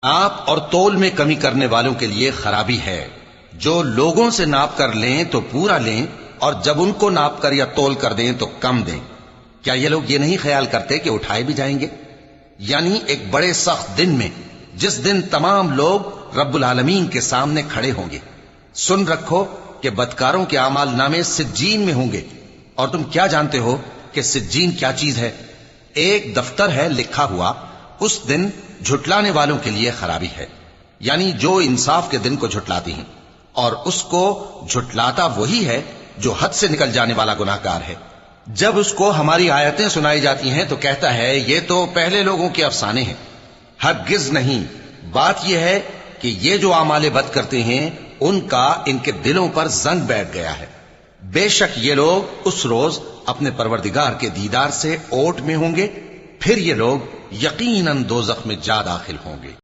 नाप और तोल में कमी करने वालों के लिए खराबी है। जो लोगों से नाप कर लें तो पूरा लें, और जब उनको नाप कर या तोल कर दें तो कम दें। क्या ये लोग ये नहीं ख्याल करते कि उठाए भी जाएंगे? यानी एक बड़े सख्त दिन में, जिस दिन तमाम लोग रब्बुल आलमीन के सामने खड़े होंगे। सुन रखो कि बदकारों के आमाल नामे सिज्जीन में होंगे। और तुम क्या जानते हो कि सिज्जीन क्या चीज है? एक दफ्तर है लिखा हुआ। उस दिन झुटलाने वालों के लिए खराबी है, यानी जो इंसाफ के दिन को झुटलाती हैं। और उसको झुटलाता वही है जो हद से निकल जाने वाला गुनाहगार है। जब उसको हमारी आयतें सुनाई जाती हैं तो कहता है ये तो पहले लोगों के अफसाने हैं। हरगिज नहीं, बात यह है कि ये जो आमाले बद करते हैं उनका इनके दिलों पर जंग बैठ गया है। बेशक ये लोग उस रोज अपने परवरदिगार के दीदार से ओट में होंगे, फिर ये लोग यकीनन दोज़ख में जा दाखिल होंगे।